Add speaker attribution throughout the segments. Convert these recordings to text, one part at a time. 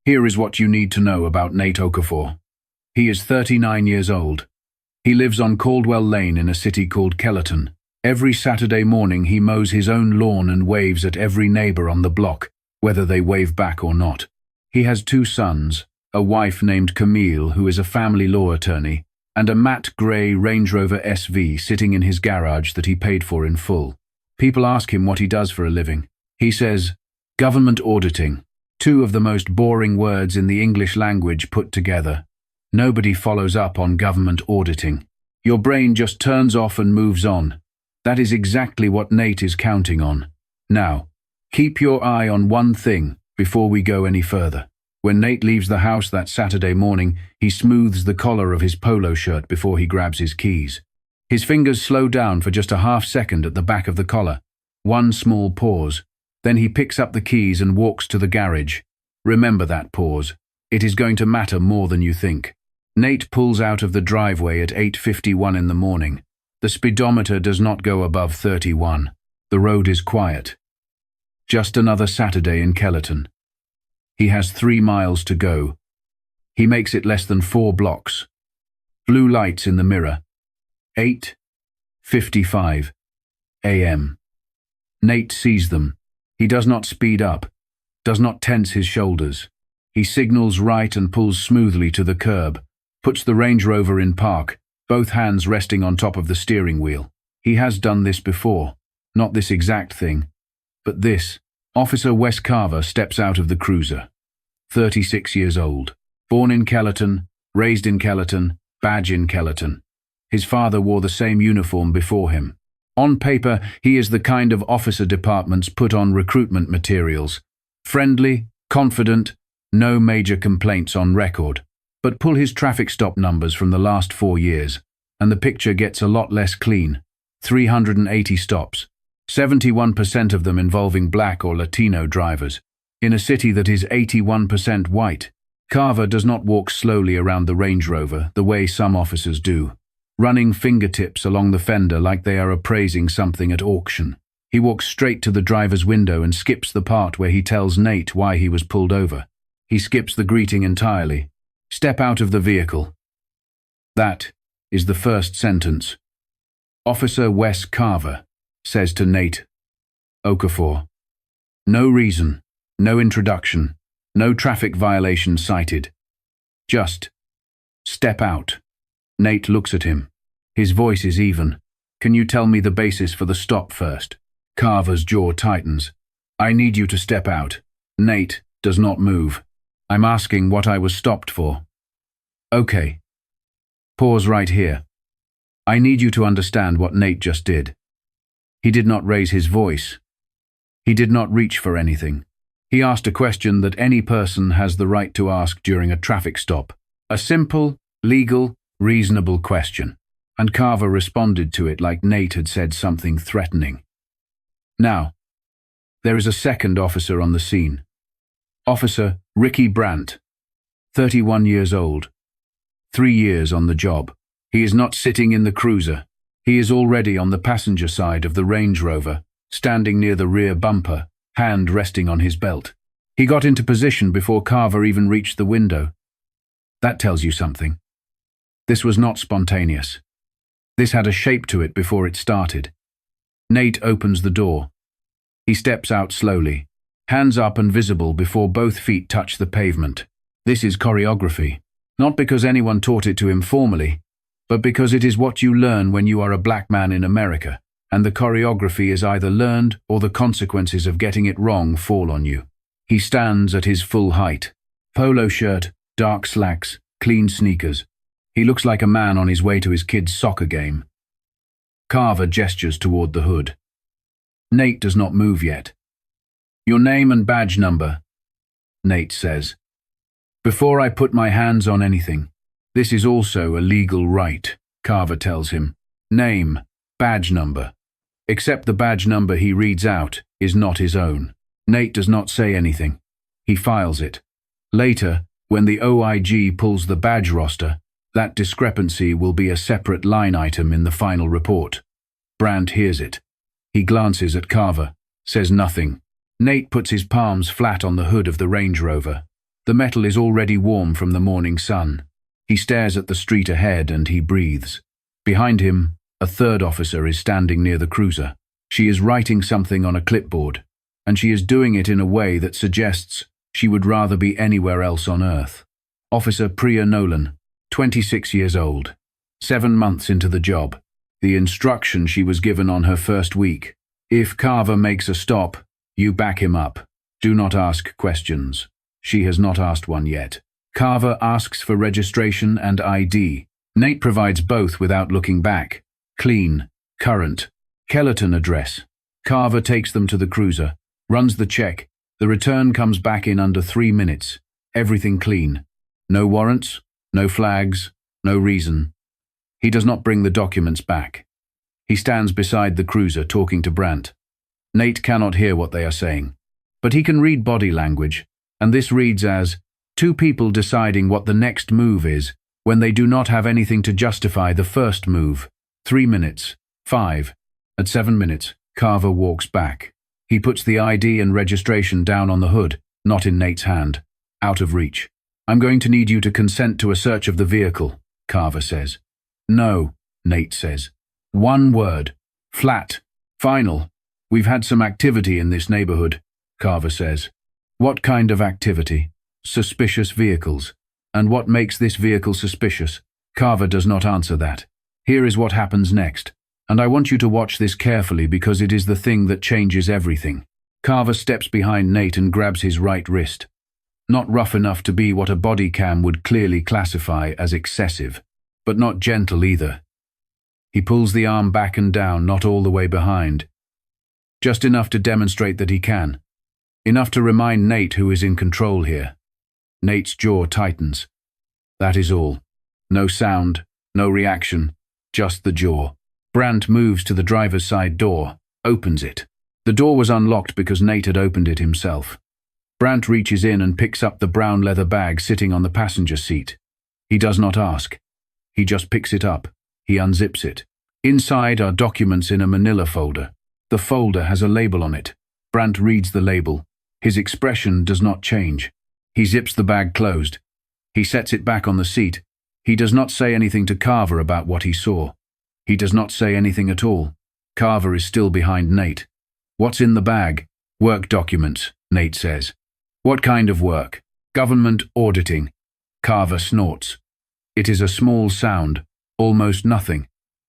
Speaker 1: Here is what you need to know about Nate Okafor. He is 39 years old. He lives on Caldwell Lane in a city called Kellerton. Every Saturday morning he mows his own lawn and waves at every neighbor on the block, whether they wave back or not. He has 2 sons, a wife named Camille who is a family law attorney, and a matte grey Range Rover SV sitting in his garage that he paid for in full. People ask him what he does for a living. He says, government auditing. 2 of the most boring words in the English language put together. Nobody follows up on government auditing. Your brain just turns off and moves on. That is exactly what Nate is counting on. Now, keep your eye on one thing before we go any further. When Nate leaves the house that Saturday morning, he smooths the collar of his polo shirt before he grabs his keys. His fingers slow down for just a half second at the back of the collar. One small pause. Then he picks up the keys and walks to the garage. Remember that pause. It is going to matter more than you think. Nate pulls out of the driveway at 8:51 in the morning. The speedometer does not go above 31. The road is quiet. Just another Saturday in Kellerton. He has 3 miles to go. He makes it less than 4 blocks. Blue lights in the mirror. 8:55 a.m. Nate sees them. He does not speed up, does not tense his shoulders. He signals right and pulls smoothly to the curb, puts the Range Rover in park, both hands resting on top of the steering wheel. He has done this before. Not this exact thing, but this. Officer Wes Carver steps out of the cruiser. 36 years old. Born in Kellerton, raised in Kellerton, badge in Kellerton. His father wore the same uniform before him. On paper, he is the kind of officer departments put on recruitment materials. Friendly, confident, no major complaints on record. But pull his traffic stop numbers from the last 4 years, and the picture gets a lot less clean. 380 stops, 71% of them involving black or Latino drivers, in a city that is 81% white. Carver does not walk slowly around the Range Rover the way some officers do, running fingertips along the fender like they are appraising something at auction. He walks straight to the driver's window and skips the part where he tells Nate why he was pulled over. He skips the greeting entirely. Step out of the vehicle. That is the first sentence. Officer Wes Carver says to Nate Okafor. No reason, no introduction, no traffic violation cited. Just step out. Nate looks at him. His voice is even. Can you tell me the basis for the stop first? Carver's jaw tightens. I need you to step out. Nate does not move. I'm asking what I was stopped for. Okay. Pause right here. I need you to understand what Nate just did. He did not raise his voice. He did not reach for anything. He asked a question that any person has the right to ask during a traffic stop. A simple, legal, reasonable question. And Carver responded to it like Nate had said something threatening. Now, there is a second officer on the scene. Officer Ricky Brandt, 31 years old. 3 years on the job. He is not sitting in the cruiser. He is already on the passenger side of the Range Rover, standing near the rear bumper, hand resting on his belt. He got into position before Carver even reached the window. That tells you something. This was not spontaneous. This had a shape to it before it started. Nate opens the door. He steps out slowly, hands up and visible before both feet touch the pavement. This is choreography, not because anyone taught it to him formally, but because it is what you learn when you are a black man in America, and the choreography is either learned or the consequences of getting it wrong fall on you. He stands at his full height. Polo shirt, dark slacks, clean sneakers. He looks like a man on his way to his kid's soccer game. Carver gestures toward the hood. Nate does not move yet. Your name and badge number, Nate says. Before I put my hands on anything, this is also a legal right, Carver tells him. Name, badge number. Except the badge number he reads out is not his own. Nate does not say anything. He files it. Later, when the OIG pulls the badge roster, that discrepancy will be a separate line item in the final report. Brandt hears it. He glances at Carver, says nothing. Nate puts his palms flat on the hood of the Range Rover. The metal is already warm from the morning sun. He stares at the street ahead and he breathes. Behind him, a third officer is standing near the cruiser. She is writing something on a clipboard, and she is doing it in a way that suggests she would rather be anywhere else on Earth. Officer Priya Nolan, 26 years old, 7 months into the job. The instruction she was given on her first week: if Carver makes a stop, you back him up. Do not ask questions. She has not asked one yet. Carver asks for registration and ID. Nate provides both without looking back. Clean, current, Kellerton address. Carver takes them to the cruiser, runs the check. The return comes back in under 3 minutes. Everything clean. No warrants, no flags, no reason. He does not bring the documents back. He stands beside the cruiser talking to Brandt. Nate cannot hear what they are saying, but he can read body language, and this reads as two people deciding what the next move is when they do not have anything to justify the first move. 3 minutes, 5. At 7 minutes, Carver walks back. He puts the ID and registration down on the hood, not in Nate's hand, out of reach. I'm going to need you to consent to a search of the vehicle, Carver says. No, Nate says. One word. Flat. Final. We've had some activity in this neighborhood, Carver says. What kind of activity? Suspicious vehicles. And what makes this vehicle suspicious? Carver does not answer that. Here is what happens next, and I want you to watch this carefully because it is the thing that changes everything. Carver steps behind Nate and grabs his right wrist. Not rough enough to be what a body cam would clearly classify as excessive, but not gentle either. He pulls the arm back and down, not all the way behind. Just enough to demonstrate that he can. Enough to remind Nate who is in control here. Nate's jaw tightens. That is all. No sound, no reaction, just the jaw. Brandt moves to the driver's side door, opens it. The door was unlocked because Nate had opened it himself. Brandt reaches in and picks up the brown leather bag sitting on the passenger seat. He does not ask. He just picks it up. He unzips it. Inside are documents in a manila folder. The folder has a label on it. Brandt reads the label. His expression does not change. He zips the bag closed. He sets it back on the seat. He does not say anything to Carver about what he saw. He does not say anything at all. Carver is still behind Nate. What's in the bag? Work documents, Nate says. What kind of work? Government auditing. Carver snorts. It is a small sound, almost nothing,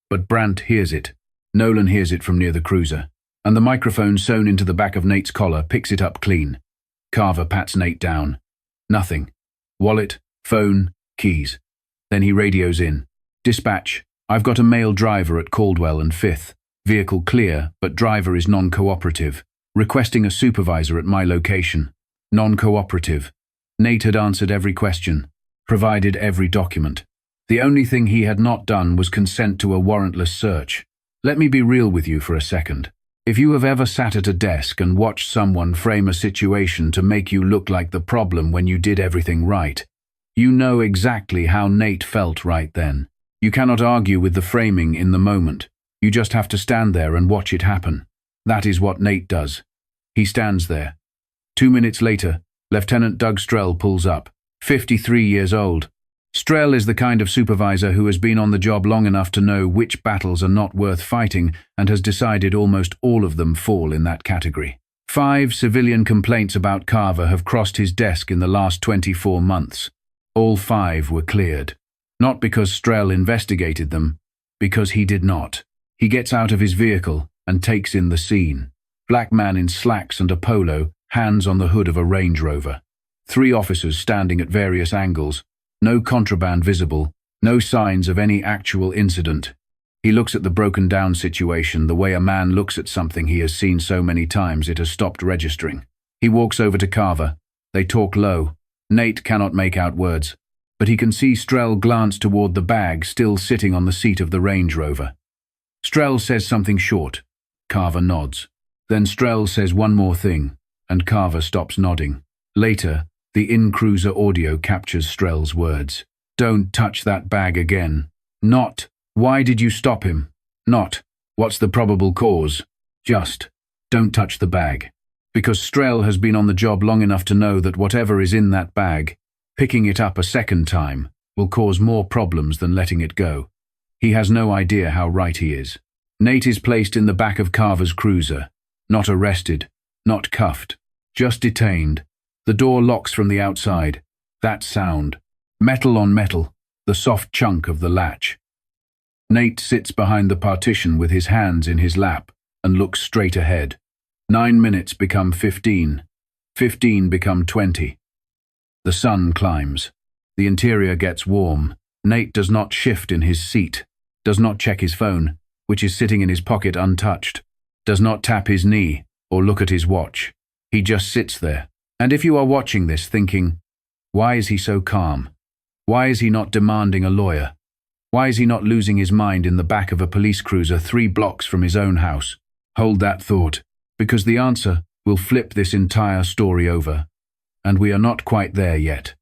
Speaker 1: but Brandt hears it. Nolan hears it from near the cruiser, and the microphone sewn into the back of Nate's collar picks it up clean. Carver pats Nate down. Nothing. Wallet, phone, keys. Then he radios in. Dispatch, I've got a male driver at Caldwell and 5th. Vehicle clear, but driver is non-cooperative. Requesting a supervisor at my location. Non-cooperative. Nate had answered every question, provided every document. The only thing he had not done was consent to a warrantless search. Let me be real with you for a second. If you have ever sat at a desk and watched someone frame a situation to make you look like the problem when you did everything right, you know exactly how Nate felt right then. You cannot argue with the framing in the moment. You just have to stand there and watch it happen. That is what Nate does. He stands there. 2 minutes later, Lieutenant Doug Strell pulls up, 53 years old. Strell is the kind of supervisor who has been on the job long enough to know which battles are not worth fighting and has decided almost all of them fall in that category. 5 civilian complaints about Carver have crossed his desk in the last 24 months. All 5 were cleared. Not because Strell investigated them, because he did not. He gets out of his vehicle and takes in the scene. Black man in slacks and a polo, hands on the hood of a Range Rover. 3 officers standing at various angles. No contraband visible, no signs of any actual incident. He looks at the broken down situation the way a man looks at something he has seen so many times it has stopped registering. He walks over to Carver. They talk low. Nate cannot make out words, but he can see Strell glance toward the bag still sitting on the seat of the Range Rover. Strell says something short. Carver nods. Then Strell says one more thing, and Carver stops nodding. Later, the in-cruiser audio captures Strell's words. Don't touch that bag again. Not, why did you stop him? Not, what's the probable cause? Just, don't touch the bag. Because Strel has been on the job long enough to know that whatever is in that bag, picking it up a second time will cause more problems than letting it go. He has no idea how right he is. Nate is placed in the back of Carver's cruiser, not arrested, not cuffed, just detained. The door locks from the outside. That sound. Metal on metal, the soft chunk of the latch. Nate sits behind the partition with his hands in his lap and looks straight ahead. 9 minutes become 15. 15 become 20. The sun climbs. The interior gets warm. Nate does not shift in his seat, does not check his phone, which is sitting in his pocket untouched, does not tap his knee or look at his watch. He just sits there. And if you are watching this thinking, why is he so calm? Why is he not demanding a lawyer? Why is he not losing his mind in the back of a police cruiser 3 blocks from his own house? Hold that thought, because the answer will flip this entire story over. And we are not quite there yet.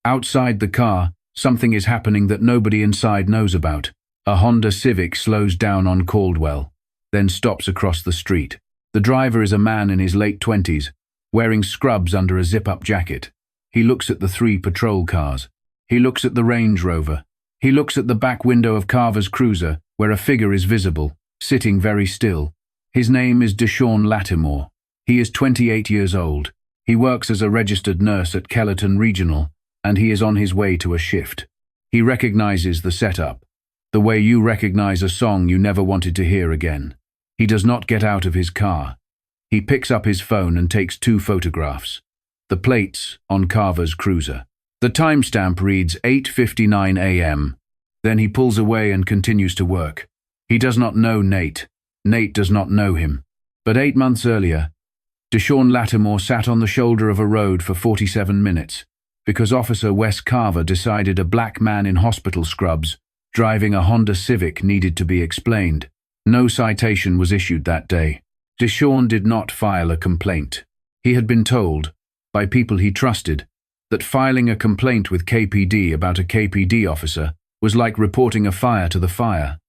Speaker 1: Outside the car, something is happening that nobody inside knows about. A Honda Civic slows down on Caldwell, then stops across the street. The driver is a man in his late 20s, wearing scrubs under a zip-up jacket. He looks at the 3 patrol cars. He looks at the Range Rover. He looks at the back window of Carver's cruiser, where a figure is visible, sitting very still. His name is Deshaun Lattimore. He is 28 years old. He works as a registered nurse at Kellerton Regional, and he is on his way to a shift. He recognizes the setup, the way you recognize a song you never wanted to hear again. He does not get out of his car. He picks up his phone and takes 2 photographs. The plates on Carver's cruiser. The timestamp reads 8:59 a.m. Then he pulls away and continues to work. He does not know Nate. Nate does not know him. But 8 months earlier, Deshaun Lattimore sat on the shoulder of a road for 47 minutes because Officer Wes Carver decided a black man in hospital scrubs driving a Honda Civic needed to be explained. No citation was issued that day. Deshaun did not file a complaint. He had been told, by people he trusted, that filing a complaint with KPD about a KPD officer was like reporting a fire to the fire.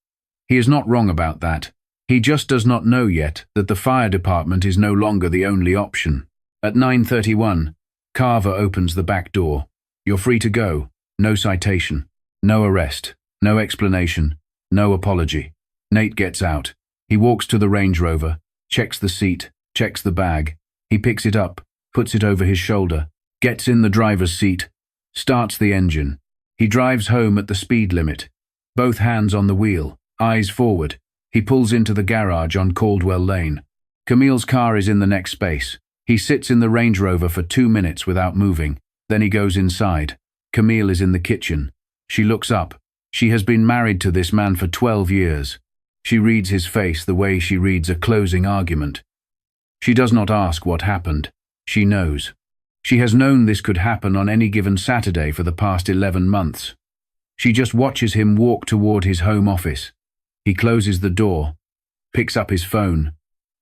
Speaker 1: He is not wrong about that. He just does not know yet that the fire department is no longer the only option. At 9:31, Carver opens the back door. You're free to go. No citation. No arrest. No explanation. No apology. Nate gets out. He walks to the Range Rover, checks the seat, checks the bag. He picks it up, puts it over his shoulder, gets in the driver's seat, starts the engine. He drives home at the speed limit, both hands on the wheel, eyes forward. He pulls into the garage on Caldwell Lane. Camille's car is in the next space. He sits in the Range Rover for 2 minutes without moving. Then he goes inside. Camille is in the kitchen. She looks up. She has been married to this man for 12 years. She reads his face the way she reads a closing argument. She does not ask what happened. She knows. She has known this could happen on any given Saturday for the past 11 months. She just watches him walk toward his home office. He closes the door, picks up his phone,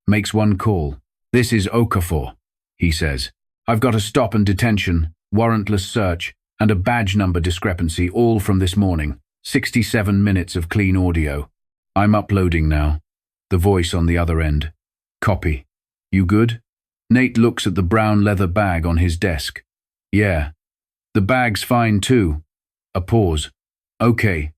Speaker 1: makes one call. This is Okafor, he says. I've got a stop and detention, warrantless search, and a badge number discrepancy all from this morning. 67 minutes of clean audio. I'm uploading now. The voice on the other end. Copy. You good? Nate looks at the brown leather bag on his desk. Yeah. The bag's fine too. A pause. Okay.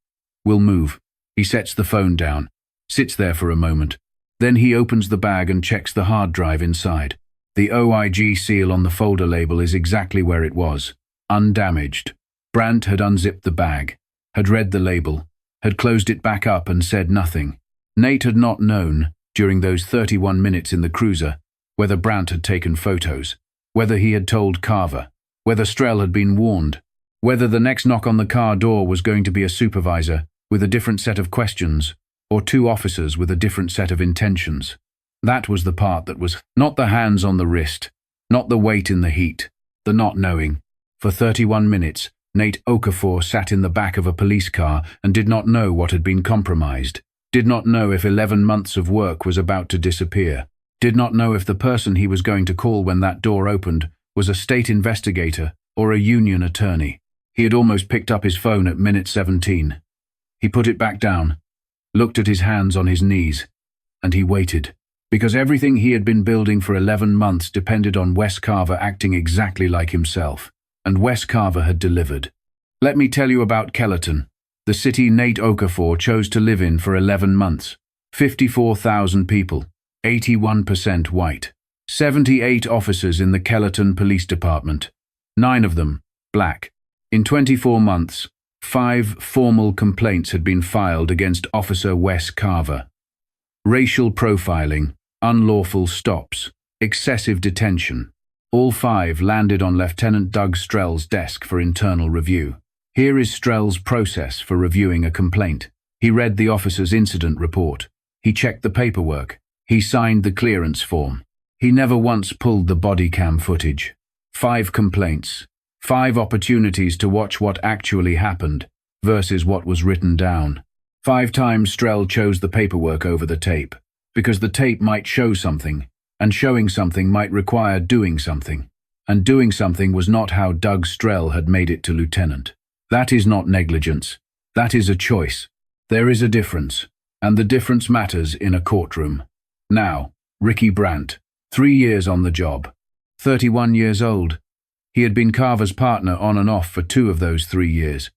Speaker 1: We'll move. He sets the phone down, sits there for a moment. Then he opens the bag and checks the hard drive inside. The OIG seal on the folder label is exactly where it was, undamaged. Brandt had unzipped the bag, had read the label, had closed it back up and said nothing. Nate had not known, during those 31 minutes in the cruiser, whether Brandt had taken photos, whether he had told Carver, whether Strel had been warned, whether the next knock on the car door was going to be a supervisor with a different set of questions, or 2 officers with a different set of intentions. That was the part that was not the hands on the wrist, not the weight in the heat, the not knowing. For 31 minutes, Nate Okafor sat in the back of a police car and did not know what had been compromised, did not know if 11 months of work was about to disappear, did not know if the person he was going to call when that door opened was a state investigator or a union attorney. He had almost picked up his phone at minute 17. He put it back down, looked at his hands on his knees, and he waited. Because everything he had been building for 11 months depended on Wes Carver acting exactly like himself, and Wes Carver had delivered. Let me tell you about Kellerton, the city Nate Okafor chose to live in for 11 months. 54,000 people, 81% white. 78 officers in the Kellerton Police Department, 9 of them black. In 24 months, 5 formal complaints had been filed against Officer Wes Carver. Racial profiling, unlawful stops, excessive detention. All 5 landed on Lieutenant Doug Strell's desk for internal review. Here is Strell's process for reviewing a complaint. He read the officer's incident report. He checked the paperwork. He signed the clearance form. He never once pulled the body cam footage. 5 complaints. 5 opportunities to watch what actually happened versus what was written down. 5 times Strell chose the paperwork over the tape, because the tape might show something, and showing something might require doing something. And doing something was not how Doug Strell had made it to lieutenant. That is not negligence. That is a choice. There is a difference, and the difference matters in a courtroom. Now, Ricky Brandt, 3 years on the job. 31 years old. He had been Carver's partner on and off for 2 of those 3 years.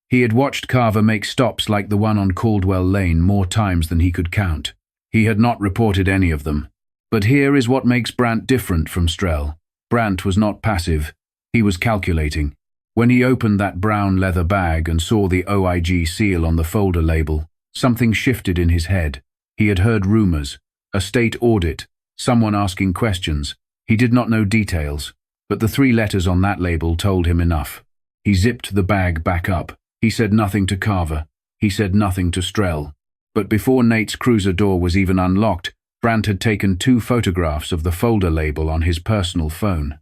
Speaker 1: He had watched Carver make stops like the one on Caldwell Lane more times than he could count. He had not reported any of them. But here is what makes Brandt different from Strell. Brandt was not passive. He was calculating. When he opened that brown leather bag and saw the OIG seal on the folder label, something shifted in his head. He had heard rumors, a state audit, someone asking questions. He did not know details, but the 3 letters on that label told him enough. He zipped the bag back up. He said nothing to Carver. He said nothing to Strell. But before Nate's cruiser door was even unlocked, Brandt had taken 2 photographs of the folder label on his personal phone.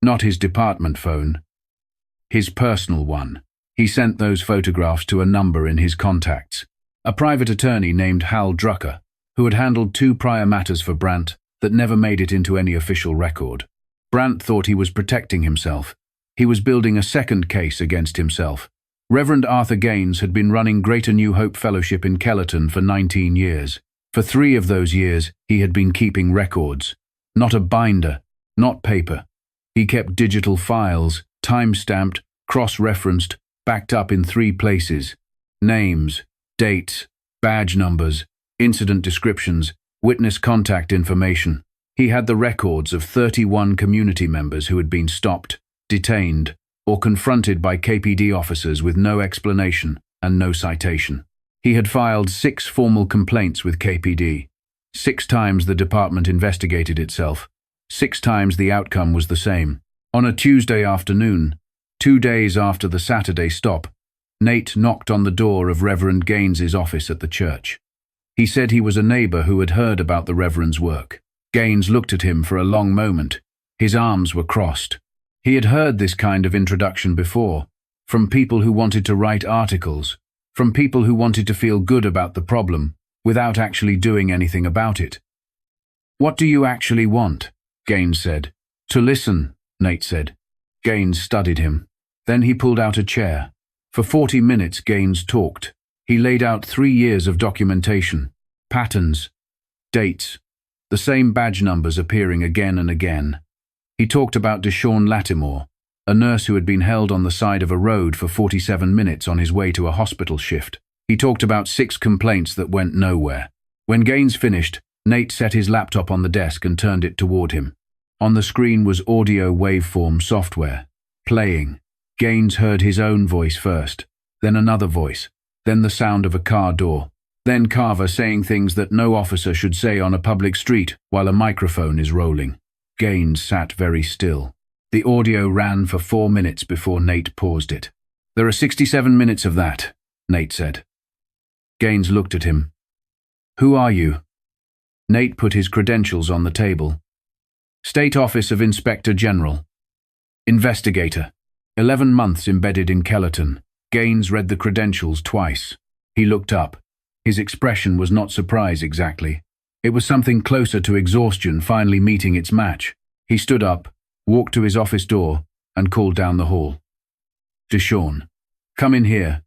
Speaker 1: Not his department phone. His personal one. He sent those photographs to a number in his contacts. A private attorney named Hal Drucker, who had handled 2 prior matters for Brandt that never made it into any official record. Brandt thought he was protecting himself. He was building a second case against himself. Reverend Arthur Gaines had been running Greater New Hope Fellowship in Kellerton for 19 years. For 3 of those years, he had been keeping records. Not a binder, not paper. He kept digital files, time-stamped, cross-referenced, backed up in 3 places. Names, dates, badge numbers, incident descriptions, witness contact information. He had the records of 31 community members who had been stopped, detained, or confronted by KPD officers with no explanation and no citation. He had filed 6 formal complaints with KPD. 6 times the department investigated itself. 6 times the outcome was the same. On a Tuesday afternoon, 2 days after the Saturday stop, Nate knocked on the door of Reverend Gaines's office at the church. He said he was a neighbor who had heard about the Reverend's work. Gaines looked at him for a long moment. His arms were crossed. He had heard this kind of introduction before, from people who wanted to write articles, from people who wanted to feel good about the problem, without actually doing anything about it. "What do you actually want?" Gaines said. "To listen," Nate said. Gaines studied him. Then he pulled out a chair. For 40 minutes Gaines talked. He laid out 3 years of documentation, patterns, dates, the same badge numbers appearing again and again. He talked about Deshawn Lattimore, a nurse who had been held on the side of a road for 47 minutes on his way to a hospital shift. He talked about 6 complaints that went nowhere. When Gaines finished, Nate set his laptop on the desk and turned it toward him. On the screen was audio waveform software, playing. Gaines heard his own voice first, then another voice, then the sound of a car door, then Carver saying things that no officer should say on a public street while a microphone is rolling. Gaines sat very still. The audio ran for 4 minutes before Nate paused it. "There are 67 minutes of that," Nate said. Gaines looked at him. "Who are you?" Nate put his credentials on the table. "State Office of Inspector General. Investigator. 11 months embedded in Kellerton." Gaines read the credentials twice. He looked up. His expression was not surprise exactly. It was something closer to exhaustion finally meeting its match. He stood up, walked to his office door, and called down the hall. "Deshawn, come in here."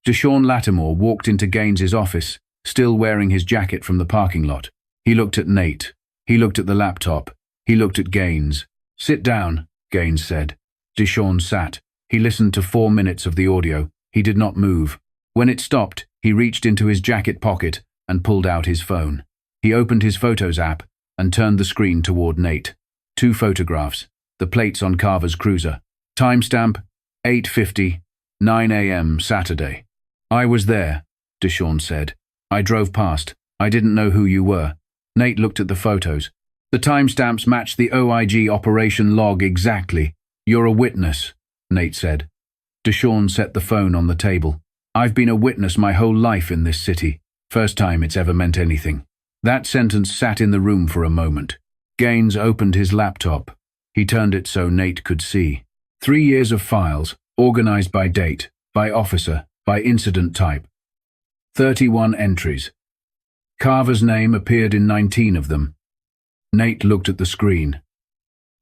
Speaker 1: Deshawn Lattimore walked into Gaines's office, still wearing his jacket from the parking lot. He looked at Nate. He looked at the laptop. He looked at Gaines. "Sit down," Gaines said. Deshawn sat. He listened to 4 minutes of the audio. He did not move. When it stopped, he reached into his jacket pocket and pulled out his phone. He opened his Photos app and turned the screen toward Nate. 2 photographs. The plates on Carver's cruiser. Timestamp, 8:50, 9 a.m. Saturday. "I was there," Deshawn said. "I drove past. I didn't know who you were." Nate looked at the photos. "The timestamps match the OIG operation log exactly. You're a witness," Nate said. Deshawn set the phone on the table. "I've been a witness my whole life in this city. First time it's ever meant anything." That sentence sat in the room for a moment. Gaines opened his laptop. He turned it so Nate could see. 3 years of files, organized by date, by officer, by incident type. 31 entries. Carver's name appeared in 19 of them. Nate looked at the screen.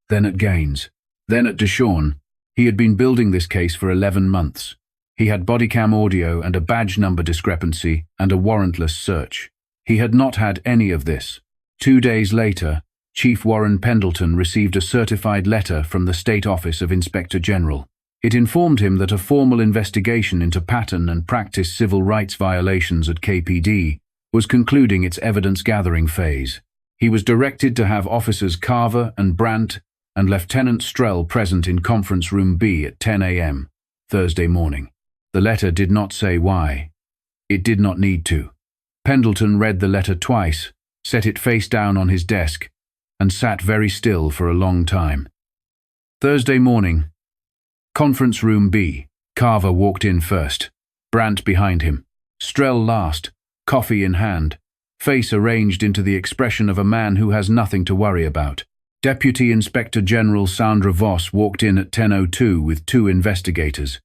Speaker 1: Then at Gaines. Then at Deshawn. He had been building this case for 11 months. He had bodycam audio and a badge number discrepancy and a warrantless search. He had not had any of this. 2 days later, Chief Warren Pendleton received a certified letter from the State Office of Inspector General. It informed him that a formal investigation into pattern and practice civil rights violations at KPD was concluding its evidence-gathering phase. He was directed to have Officers Carver and Brandt and Lieutenant Strell present in Conference Room B at 10 a.m. Thursday morning. The letter did not say why. It did not need to. Pendleton read the letter twice, set it face down on his desk, and sat very still for a long time. Thursday morning. Conference Room B. Carver walked in first. Brandt behind him. Strell last, coffee in hand, face arranged into the expression of a man who has nothing to worry about. Deputy Inspector General Sandra Voss walked in at 10:02 with 2 investigators.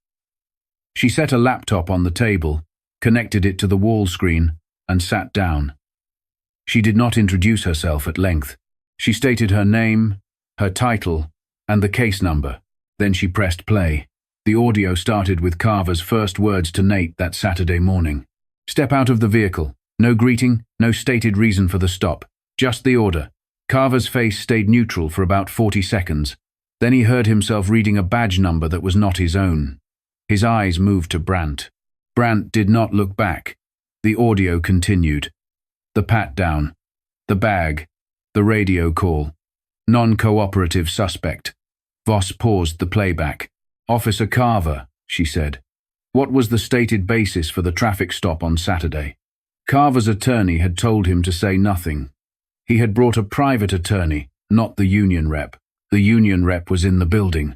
Speaker 1: She set a laptop on the table, connected it to the wall screen, and sat down. She did not introduce herself at length. She stated her name, her title, and the case number. Then she pressed play. The audio started with Carver's first words to Nate that Saturday morning. "Step out of the vehicle. No greeting, no stated reason for the stop. Just the order." Carver's face stayed neutral for about 40 seconds. Then he heard himself reading a badge number that was not his own. His eyes moved to Brandt. Brandt did not look back. The audio continued. The pat-down. The bag. The radio call. Non-cooperative suspect. Voss paused the playback. "Officer Carver," she said. "What was the stated basis for the traffic stop on Saturday?" Carver's attorney had told him to say nothing. He had brought a private attorney, not the union rep. The union rep was in the building.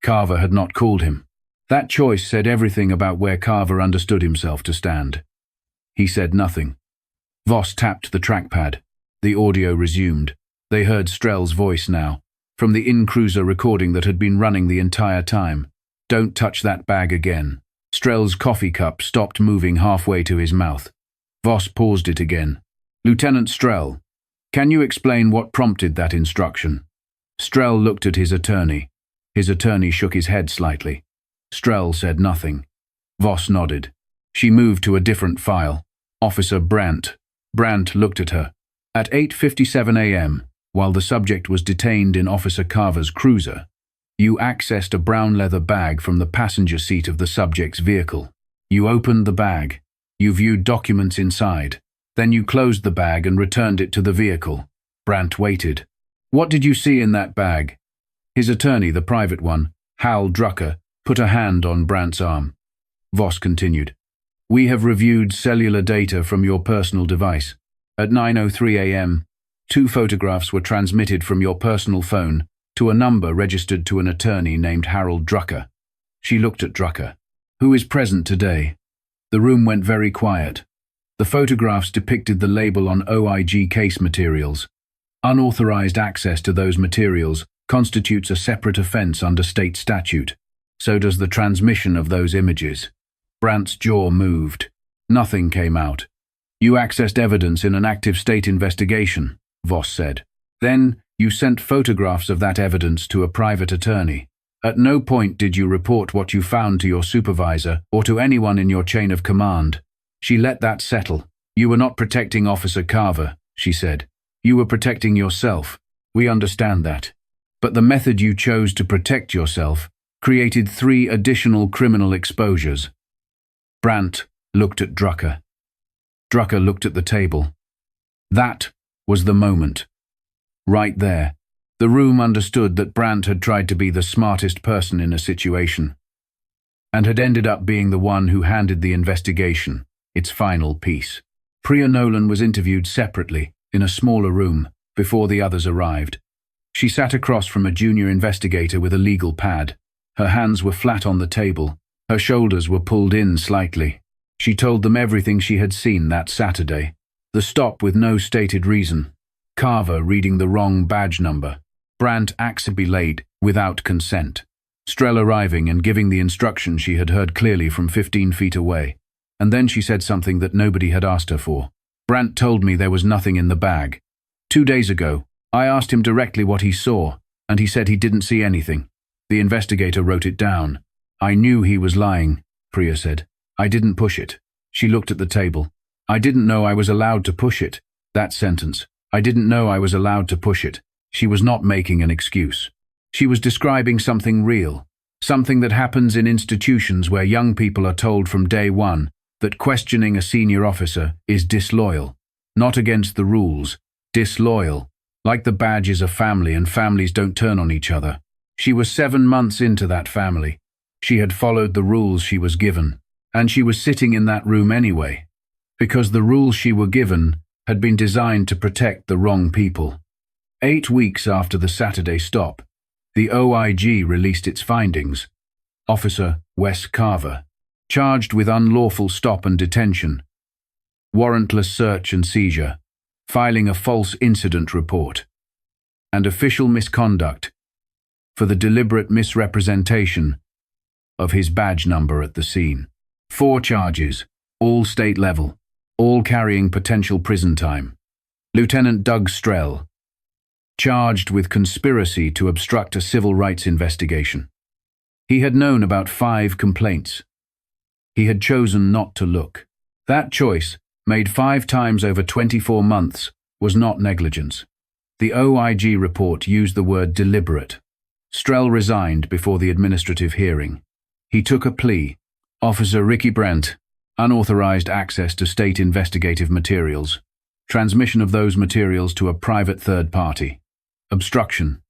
Speaker 1: Carver had not called him. That choice said everything about where Carver understood himself to stand. He said nothing. Voss tapped the trackpad. The audio resumed. They heard Strell's voice now, from the in-cruiser recording that had been running the entire time. "Don't touch that bag again." Strell's coffee cup stopped moving halfway to his mouth. Voss paused it again. "Lieutenant Strell, can you explain what prompted that instruction?" Strell looked at his attorney. His attorney shook his head slightly. Strell said nothing. Voss nodded. She moved to a different file. Officer Brandt. Brandt looked at her. At 8:57 a.m., while the subject was detained in Officer Carver's cruiser, you accessed a brown leather bag from the passenger seat of the subject's vehicle. You opened the bag. You viewed documents inside. Then you closed the bag and returned it to the vehicle. Brandt waited. "What did you see in that bag?" His attorney, the private one, Hal Drucker, put a hand on Brandt's arm. Voss continued. "We have reviewed cellular data from your personal device. At 9:03 a.m., 2 photographs were transmitted from your personal phone to a number registered to an attorney named Harold Drucker." She looked at Drucker. "Who is present today?" The room went very quiet. The photographs depicted the label on OIG case materials. Unauthorized access to those materials constitutes a separate offense under state statute. So does the transmission of those images. Brandt's jaw moved. Nothing came out. "You accessed evidence in an active state investigation," Voss said. "Then you sent photographs of that evidence to a private attorney. At no point did you report what you found to your supervisor or to anyone in your chain of command. She let that settle. You were not protecting Officer Carver," she said. You were protecting yourself. We understand that. But the method you chose to protect yourself created 3 additional criminal exposures. Brandt looked at Drucker. Drucker looked at the table. That was the moment. Right there, the room understood that Brandt had tried to be the smartest person in a situation, and had ended up being the one who handed the investigation its final piece. Priya Nolan was interviewed separately, in a smaller room, before the others arrived. She sat across from a junior investigator with a legal pad. Her hands were flat on the table. Her shoulders were pulled in slightly. She told them everything she had seen that Saturday. The stop with no stated reason. Carver reading the wrong badge number. Brandt accidentally late without consent. Strel arriving and giving the instruction she had heard clearly from 15 feet away. And then she said something that nobody had asked her for. Brandt told me there was nothing in the bag. 2 days ago, I asked him directly what he saw, and he said he didn't see anything. The investigator wrote it down. I knew he was lying, Priya said. I didn't push it. She looked at the table. I didn't know I was allowed to push it. That sentence. I didn't know I was allowed to push it. She was not making an excuse. She was describing something real, something that happens in institutions where young people are told from day one that questioning a senior officer is disloyal. Not against the rules, disloyal. Like the badge is a family and families don't turn on each other. She was 7 months into that family. She had followed the rules she was given, and she was sitting in that room anyway, because the rules she were given had been designed to protect the wrong people. 8 weeks after the Saturday stop, the OIG released its findings. Officer Wes Carver, charged with unlawful stop and detention, warrantless search and seizure, filing a false incident report, and official misconduct for the deliberate misrepresentation of his badge number at the scene. 4 charges, all state level, all carrying potential prison time. Lieutenant Doug Strel, charged with conspiracy to obstruct a civil rights investigation. He had known about 5 complaints. He had chosen not to look. That choice, made 5 times over 24 months, was not negligence. The OIG report used the word deliberate. Strel resigned before the administrative hearing. He took a plea. Officer Ricky Brent, unauthorized access to state investigative materials, transmission of those materials to a private third party, obstruction.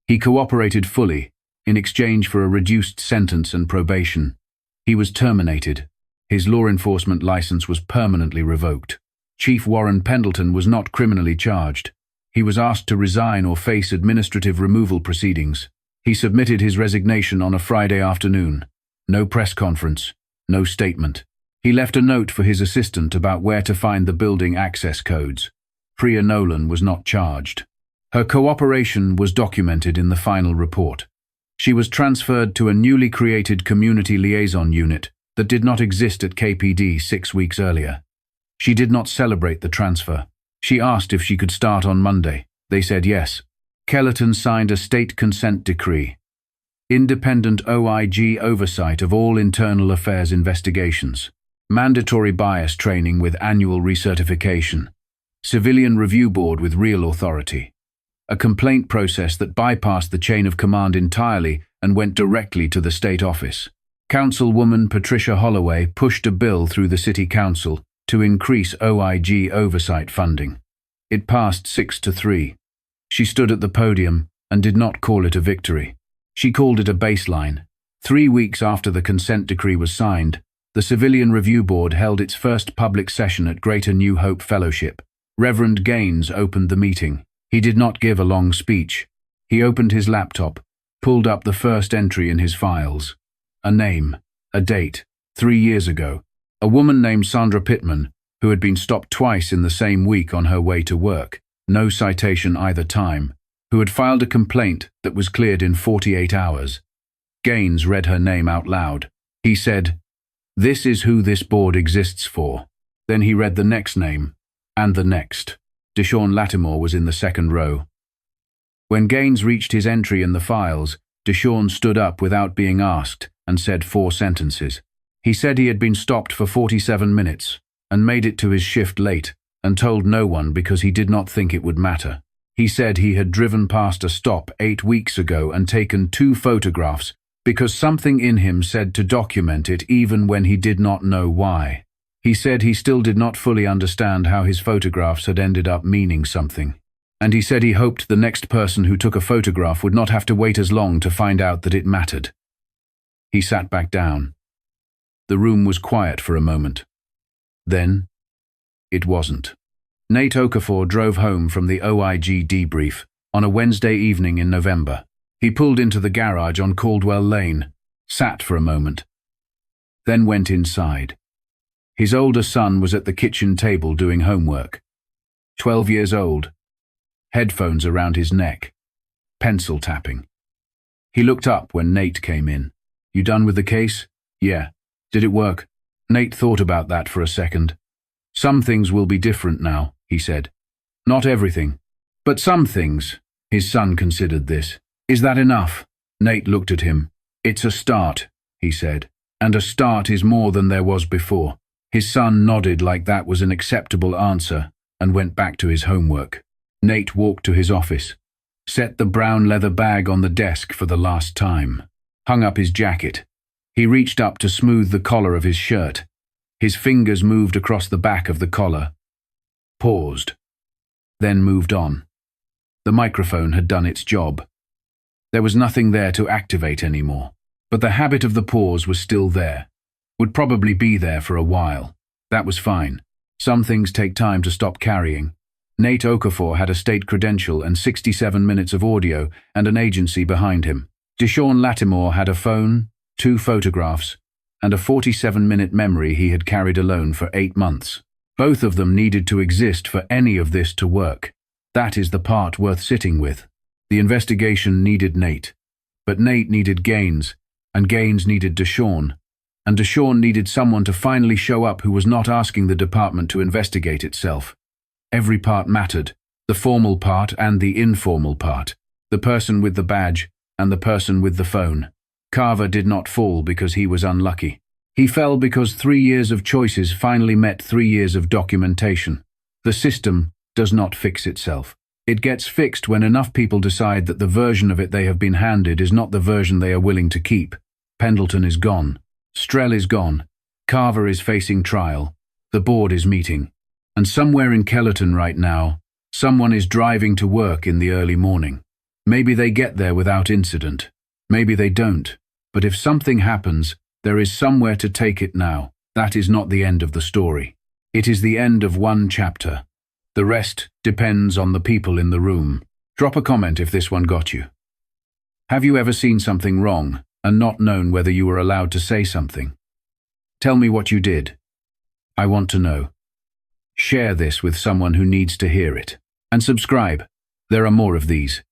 Speaker 1: He cooperated fully in exchange for a reduced sentence and probation. He was terminated. His law enforcement license was permanently revoked. Chief Warren Pendleton was not criminally charged. He was asked to resign or face administrative removal proceedings. He submitted his resignation on a Friday afternoon. No press conference, no statement. He left a note for his assistant about where to find the building access codes. Priya Nolan was not charged. Her cooperation was documented in the final report. She was transferred to a newly created community liaison unit that did not exist at KPD 6 weeks earlier. She did not celebrate the transfer. She asked if she could start on Monday. They said yes. Kellerton signed a state consent decree. Independent OIG oversight of all internal affairs investigations. Mandatory bias training with annual recertification. Civilian review board with real authority. A complaint process that bypassed the chain of command entirely and went directly to the state office. Councilwoman Patricia Holloway pushed a bill through the city council to increase OIG oversight funding. It passed 6-3. She stood at the podium and did not call it a victory. She called it a baseline. 3 weeks after the consent decree was signed, the Civilian Review Board held its first public session at Greater New Hope Fellowship. Reverend Gaines opened the meeting. He did not give a long speech. He opened his laptop, pulled up the first entry in his files. A name, a date, 3 years ago. A woman named Sandra Pittman, who had been stopped twice in the same week on her way to work, no citation either time, who had filed a complaint that was cleared in 48 hours. Gaines read her name out loud. He said, "This is who this board exists for." Then he read the next name, and the next. Deshaun Lattimore was in the second row. When Gaines reached his entry in the files, Deshaun stood up without being asked and said 4 sentences. He said he had been stopped for 47 minutes and made it to his shift late, and told no one because he did not think it would matter. He said he had driven past a stop 8 weeks ago and taken 2 photographs because something in him said to document it even when he did not know why. He said he still did not fully understand how his photographs had ended up meaning something. And he said he hoped the next person who took a photograph would not have to wait as long to find out that it mattered. He sat back down. The room was quiet for a moment. Then, it wasn't. Nate Okafor drove home from the OIG debrief on a Wednesday evening in November. He pulled into the garage on Caldwell Lane, sat for a moment, then went inside. His older son was at the kitchen table doing homework. 12 years old, headphones around his neck, pencil tapping. He looked up when Nate came in. "You done with the case?" "Yeah." "Did it work?" Nate thought about that for a second. "Some things will be different now," he said. "Not everything, but some things." His son considered this. "Is that enough?" Nate looked at him. "It's a start," he said, "and a start is more than there was before." His son nodded like that was an acceptable answer and went back to his homework. Nate walked to his office, set the brown leather bag on the desk for the last time, hung up his jacket. He reached up to smooth the collar of his shirt. His fingers moved across the back of the collar, paused, then moved on. The microphone had done its job. There was nothing there to activate anymore, but the habit of the pause was still there, would probably be there for a while. That was fine. Some things take time to stop carrying. Nate Okafor had a state credential and 67 minutes of audio and an agency behind him. Deshaun Lattimore had a phone, 2 photographs, and a 47-minute memory he had carried alone for 8 months. Both of them needed to exist for any of this to work. That is the part worth sitting with. The investigation needed Nate, but Nate needed Gaines, and Gaines needed Deshaun, and Deshaun needed someone to finally show up who was not asking the department to investigate itself. Every part mattered, the formal part and the informal part, the person with the badge and the person with the phone. Carver did not fall because he was unlucky. He fell because 3 years of choices finally met 3 years of documentation. The system does not fix itself. It gets fixed when enough people decide that the version of it they have been handed is not the version they are willing to keep. Pendleton is gone. Strell is gone. Carver is facing trial. The board is meeting. And somewhere in Kellerton right now, someone is driving to work in the early morning. Maybe they get there without incident. Maybe they don't. But if something happens, there is somewhere to take it now. That is not the end of the story. It is the end of one chapter. The rest depends on the people in the room. Drop a comment if this one got you. Have you ever seen something wrong and not known whether you were allowed to say something? Tell me what you did. I want to know. Share this with someone who needs to hear it. And subscribe. There are more of these.